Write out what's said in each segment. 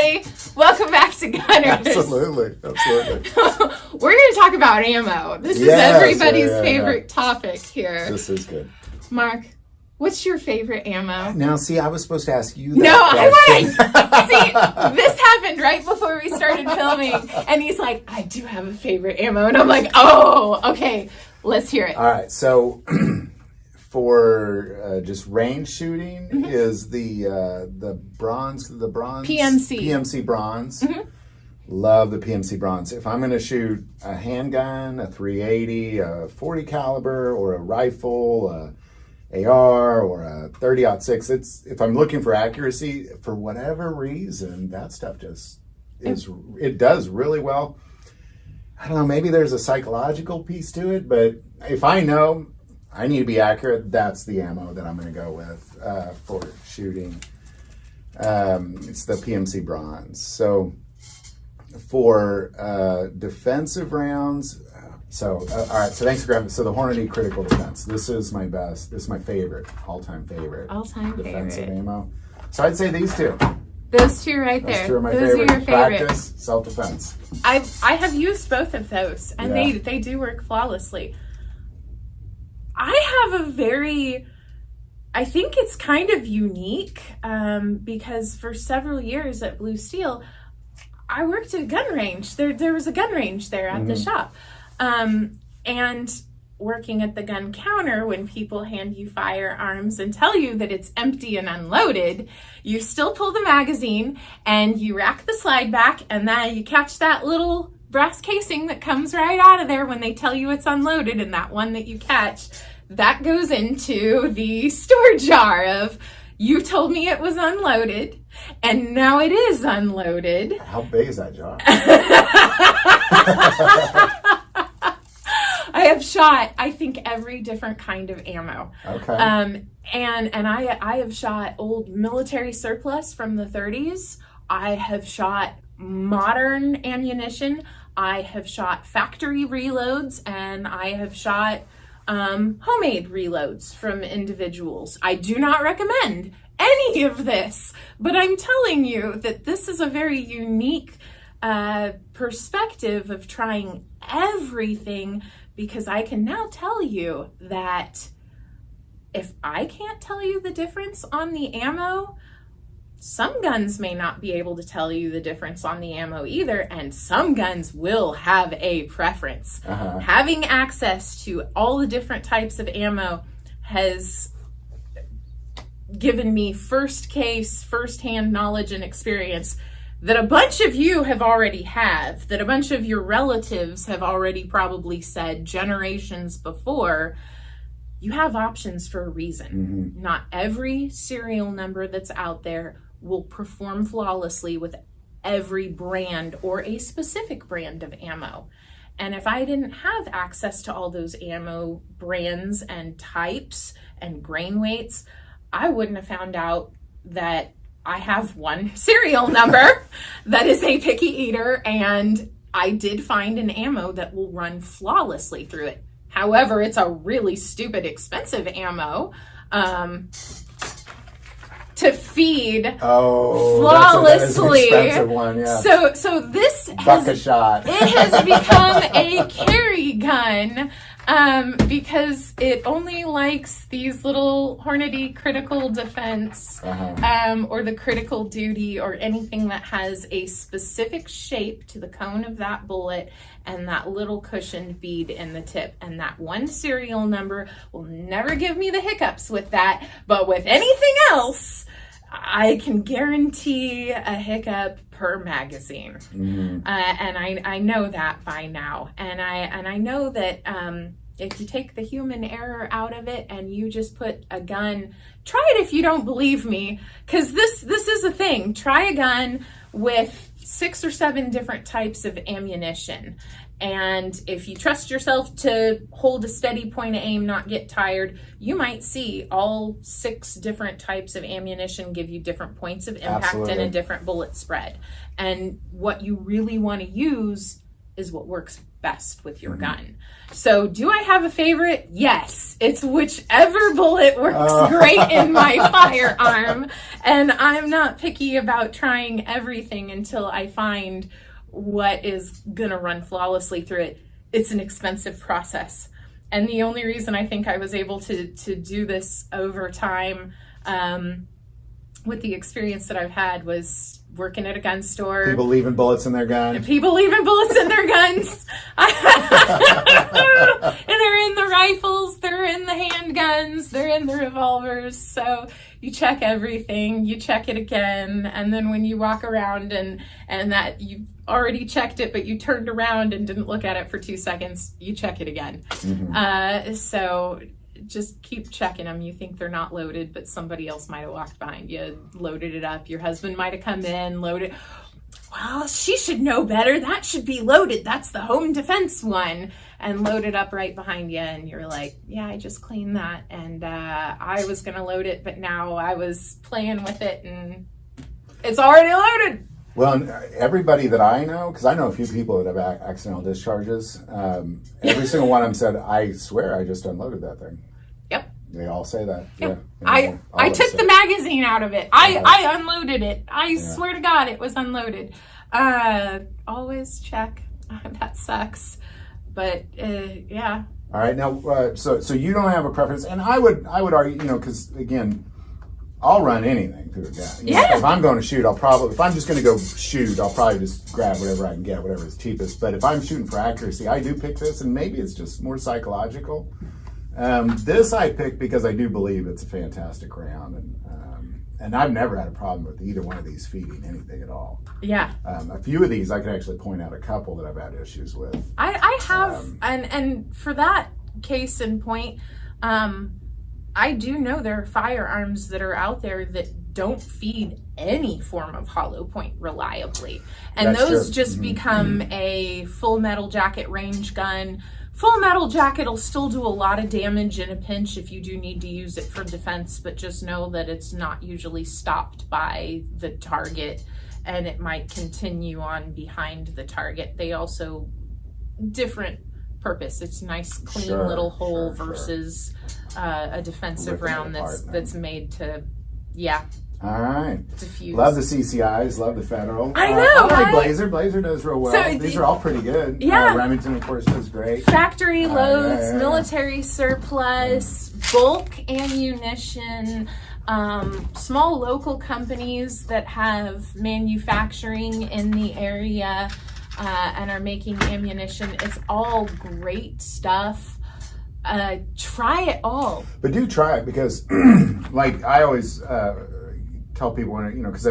everybody. Welcome back to Gunners. Absolutely. We're going to talk about ammo. This is everybody's favorite topic here. This is good. Mark, what's your favorite ammo? Now, see, I was supposed to ask you that. No, I want to. See, this happened right before we started filming, and he's like, I do have a favorite ammo. And I'm like, oh, okay, let's hear it. All right, so for just range shooting is the bronze PMC bronze. Love the PMC bronze. If I'm going to shoot a handgun, a 380, a 40 caliber, or a rifle, AR, or a 30-06, if I'm looking for accuracy, for whatever reason, that stuff just it does really well. I don't know, maybe there's a psychological piece to it, but if I know I need to be accurate, that's the ammo that I'm going to go with for shooting. It's the PMC bronze. So for defensive rounds, all right, so thanks for grabbing. So the Hornady Critical Defense. This is my best. This is my favorite, all-time favorite. Defensive ammo. So I'd say these two. Those two right there. Those two are my favorite. favorite. Are your favorite. Practice, self-defense. I have used both of those, and they do work flawlessly. I have I think it's kind of unique because for several years at Blue Steel, I worked at a gun range. There was a gun range there at the shop. And working at the gun counter, when people hand you firearms and tell you that it's empty and unloaded, you still pull the magazine and you rack the slide back, and then you catch that little brass casing that comes right out of there when they tell you it's unloaded, and that one that you catch, that goes into the store jar of, you told me it was unloaded, and now it is unloaded. How big is that jar? I have shot, I think, every different kind of ammo. Okay. And I have shot old military surplus from the 30s. I have shot modern ammunition. I have shot factory reloads, and I have shot homemade reloads from individuals. I do not recommend any of this, but I'm telling you that this is a very unique perspective of trying everything, because I can now tell you that if I can't tell you the difference on the ammo, some guns may not be able to tell you the difference on the ammo either, and some guns will have a preference. Having access to all the different types of ammo has given me first-hand knowledge and experience that a bunch of you have already that a bunch of your relatives have already probably said generations before. You have options for a reason. Not every serial number that's out there will perform flawlessly with every brand or a specific brand of ammo. And if I didn't have access to all those ammo brands and types and grain weights, I wouldn't have found out that I have one serial number that is a picky eater, and I did find an ammo that will run flawlessly through it. However, it's a really stupid expensive ammo to feed flawlessly. That's an expensive one, yeah. So this shot. It has become a carry gun because it only likes these little Hornady Critical Defense or the Critical Duty or anything that has a specific shape to the cone of that bullet and that little cushioned bead in the tip. And that one serial number will never give me the hiccups with that. But with anything else, I can guarantee a hiccup per magazine. And I know that by now. And I know that if you take the human error out of it and you just put a gun, try it if you don't believe me, because this is a thing. Try a gun with 6 or 7 different types of ammunition. And if you trust yourself to hold a steady point of aim, not get tired, you might see all 6 different types of ammunition give you different points of impact and a different bullet spread. And what you really want to use is what works best with your gun. So do I have a favorite? Yes. It's whichever bullet works great in my firearm. And I'm not picky about trying everything until I find what is going to run flawlessly through it. It's an expensive process. And the only reason I think I was able to do this over time with the experience that I've had was working at a gun store. People leaving bullets in their guns. People leaving bullets in their guns. And they're in the rifles, they're in the handguns, they're in the revolvers. So you check everything, you check it again. And then when you walk around and that you've already checked it, but you turned around and didn't look at it for 2 seconds, you check it again. So just keep checking them. You think they're not loaded, but somebody else might have walked behind you, loaded it up. Your husband might have come in, loaded. Well, she should know better. That should be loaded. That's the home defense one. And loaded up right behind you. And you're like, yeah, I just cleaned that. And I was going to load it, but now I was playing with it and it's already loaded. Well, everybody that I know, because I know a few people that have accidental discharges, every single one of them said, I swear I just unloaded that thing. Yep. They all say that. Yep. Yeah. I took the magazine out of it. I unloaded it. I swear to God it was unloaded. Always check. That sucks. But yeah. All right. Now, so you don't have a preference, and I would argue, because again, I'll run anything through a gun. If I'm going to shoot, if I'm just going to go shoot, I'll probably just grab whatever I can get, whatever is cheapest. But if I'm shooting for accuracy, I do pick this, and maybe it's just more psychological. This I picked because I do believe it's a fantastic round, and I've never had a problem with either one of these feeding anything at all. Yeah. A few of these, I could actually point out a couple that I've had issues with. I have, and for that case in point, I do know there are firearms that are out there that don't feed any form of hollow point reliably. And That's those true. just become a full metal jacket range gun. Full metal jacket will still do a lot of damage in a pinch if you do need to use it for defense, but just know that it's not usually stopped by the target and it might continue on behind the target. They also, different purpose. It's nice, clean little hole versus a defensive round that's made to, All right. diffuse. Love the CCIs, love the Federal. I know, I like right? Blazer. Blazer does real well. So These are all pretty good. Yeah. Remington, of course, does great. Factory loads, yeah. military surplus, bulk ammunition, small local companies that have manufacturing in the area and are making ammunition. It's all great stuff. Try it all. But do try it because, like I always tell people when because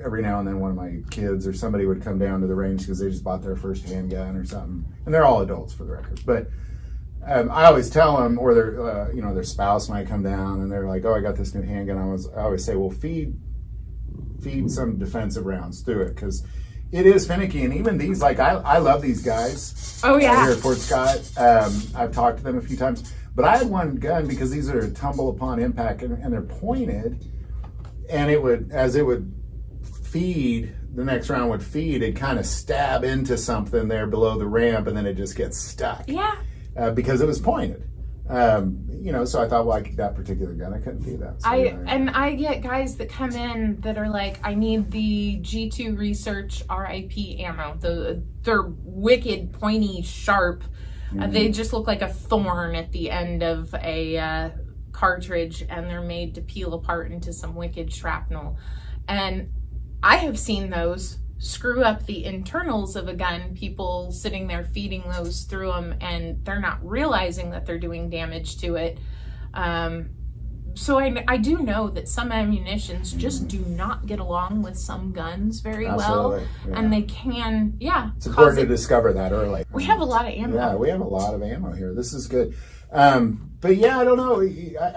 every now and then one of my kids or somebody would come down to the range because they just bought their first handgun or something, and they're all adults for the record. But I always tell them, or their spouse might come down and they're like, "Oh, I got this new handgun." I always say, "Well, feed some defensive rounds through it because it is finicky." And even these, like I love these guys. Oh yeah. Here at Fort Scott, I've talked to them a few times. But I had one gun because these are tumble upon impact and they're pointed, and as it would feed, the next round would feed, it'd kind of stab into something there below the ramp, and then it just gets stuck. Yeah. Because it was pointed. So I thought, well, that particular gun, I couldn't feed that. So I get guys that come in that are like, I need the G2 Research RIP ammo. They're wicked, pointy, sharp. They just look like a thorn at the end of a cartridge, and they're made to peel apart into some wicked shrapnel. And I have seen those screw up the internals of a gun, people sitting there feeding those through them, and they're not realizing that they're doing damage to it. So I do know that some ammunitions just do not get along with some guns very well, and they can, it's important to discover that early. We have a lot of ammo. Yeah, we have a lot of ammo here. This is good. But I don't know.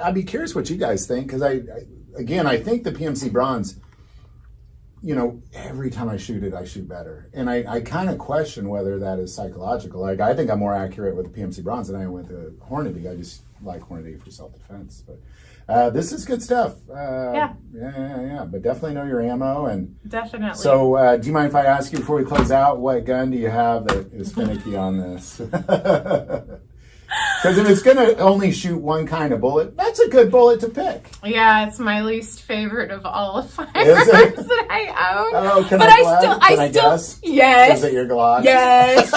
I'd be curious what you guys think, because I think the PMC Bronze you know, every time I shoot it, I shoot better. And I kind of question whether that is psychological. Like, I think I'm more accurate with the PMC Bronze than I am with the Hornady. I just like Hornady for self-defense. But this is good stuff. Yeah. But definitely know your ammo. And definitely. So do you mind if I ask you before we close out, what gun do you have that is finicky on this? Because if it's going to only shoot one kind of bullet, that's a good bullet to pick. Yeah, it's my least favorite of all of firearms that I own. Oh, can but I guess? Yes. Is it your Glock? Yes.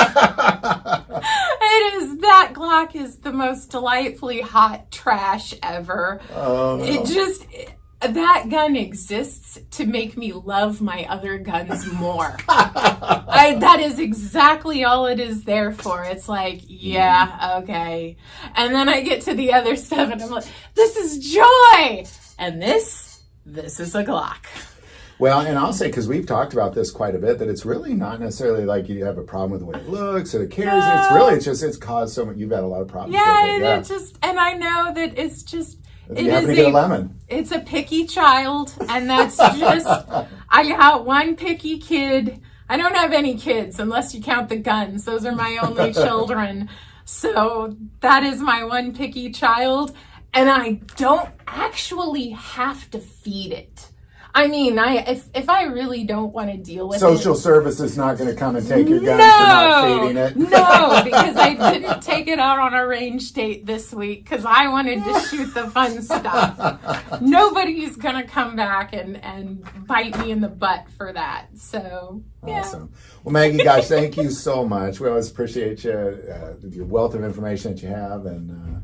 It is. That Glock is the most delightfully hot trash ever. Oh, no. That gun exists to make me love my other guns more. That is exactly all it is there for. It's like, yeah, okay. And then I get to the other stuff and I'm like, this is joy. And this is a Glock. Well, and I'll say, because we've talked about this quite a bit, that it's really not necessarily like you have a problem with the way it looks or the carries. No. It's caused so much. You've had a lot of problems with it. And I know that it's just. You happen to get a lemon. It's a picky child, and that's just, I got one picky kid. I don't have any kids unless you count the guns. Those are my only children. So that is my one picky child, and I don't actually have to feed it. I mean, if I really don't want to deal with Social service is not going to come and take your gun for not feeding it. No, because I didn't take it out on a range date this week because I wanted to shoot the fun stuff. Nobody's going to come back and bite me in the butt for that. So, yeah. Awesome. Well, Maggie, gosh, thank you so much. We always appreciate you, your wealth of information that you have, and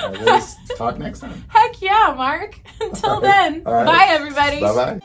we'll talk next time. Heck yeah, Mark. Until then, bye, everybody. Bye-bye.